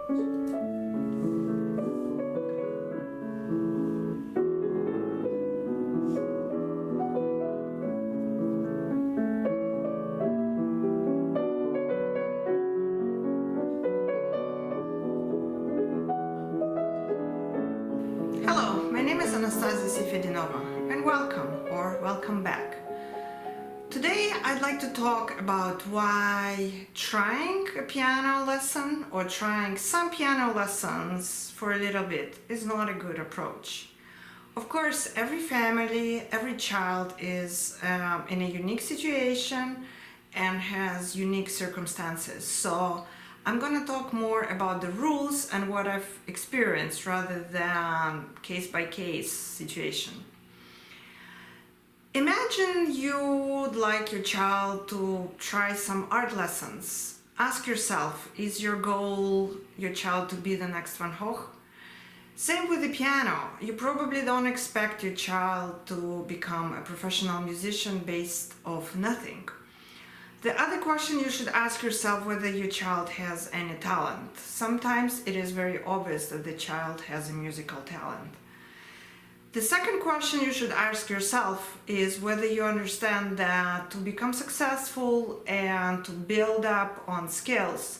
Hello, my name is Anastasia Sifedinova and welcome back. Today I'd like to talk about why trying a piano lesson or trying some piano lessons for a little bit is not a good approach. Of course, every family, every child is in a unique situation and has unique circumstances. So I'm going to talk more about the rules and what I've experienced rather than case-by-case situation. Imagine you'd like your child to try some art lessons. Ask yourself, is your goal your child to be the next Van Gogh? Same with the piano. You probably don't expect your child to become a professional musician based off nothing. The other question you should ask yourself whether your child has any talent. Sometimes it is very obvious that the child has a musical talent. The second question you should ask yourself is whether you understand that to become successful and to build up on skills,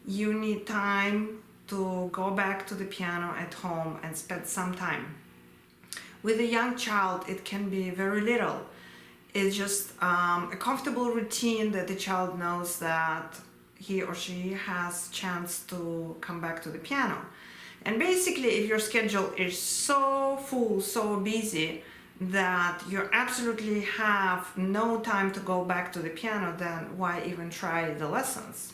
you need time to go back to the piano at home and spend some time. With a young child, it can be very little. It's just a comfortable routine that the child knows that he or she has chance to come back to the piano. And basically, if your schedule is so full, so busy, that you absolutely have no time to go back to the piano, then why even try the lessons?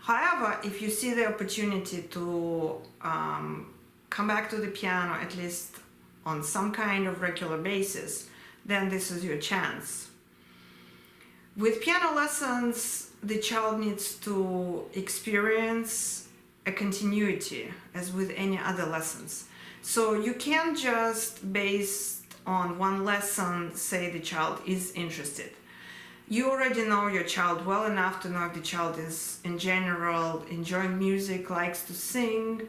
However, if you see the opportunity to come back to the piano, at least on some kind of regular basis, then this is your chance. With piano lessons, the child needs to experience a continuity as with any other lessons. So you can't just based on one lesson say the child is interested. You already know your child well enough to know if the child is in general enjoying music, likes to sing,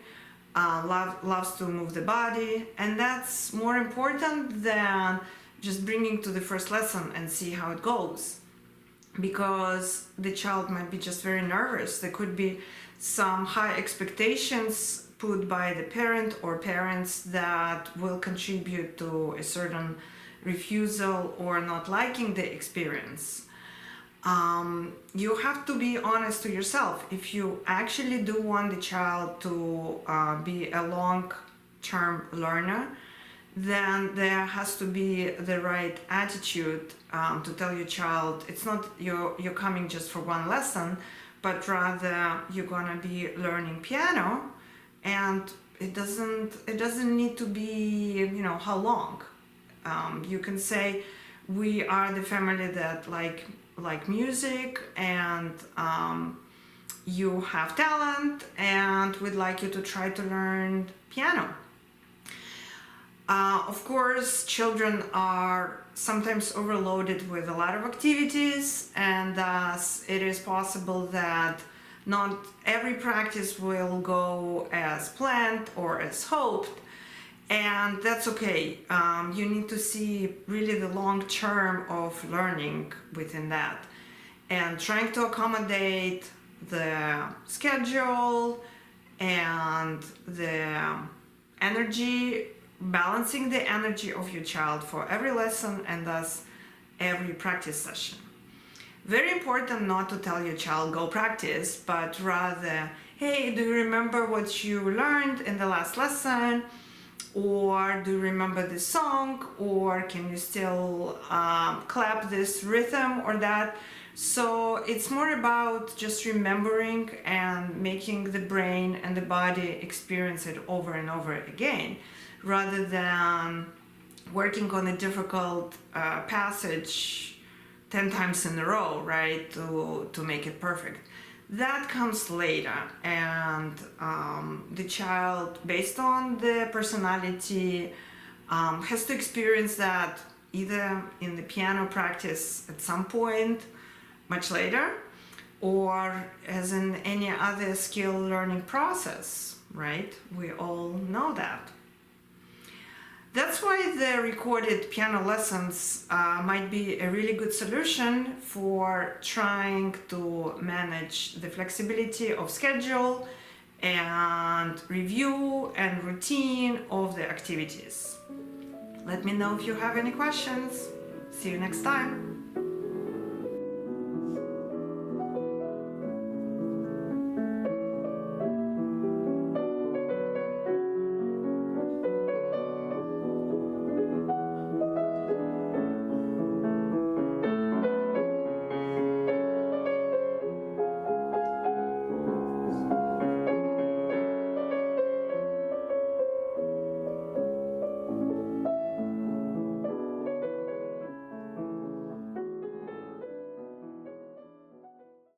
loves to move the body, and that's more important than just bringing to the first lesson and see how it goes, because the child might be just very nervous. There could be some high expectations put by the parent or parents that will contribute to a certain refusal or not liking the experience. You have to be honest to yourself. If you actually do want the child to be a long-term learner, then there has to be the right attitude to tell your child it's not you're coming just for one lesson, but rather you're gonna be learning piano, and it doesn't need to be how long. You can say we are the family that like music, and you have talent, and we'd like you to try to learn piano. Of course, children are sometimes overloaded with a lot of activities, and thus it is possible that not every practice will go as planned or as hoped, and that's okay. You need to see really the long term of learning within that, and trying to accommodate the schedule and the energy, balancing the energy of your child for every lesson and thus every practice session. Very important not to tell your child go practice, but rather, hey, do you remember what you learned in the last lesson? Or do you remember this song? Or can you still clap this rhythm or that? So it's more about just remembering and making the brain and the body experience it over and over again, rather than working on a difficult passage 10 times in a row, right, to make it perfect. That comes later, and the child, based on the personality, has to experience that either in the piano practice at some point much later, or as in any other skill learning process, right? We all know that. That's why the recorded piano lessons might be a really good solution for trying to manage the flexibility of schedule and review and routine of the activities. Let me know if you have any questions. See you next time.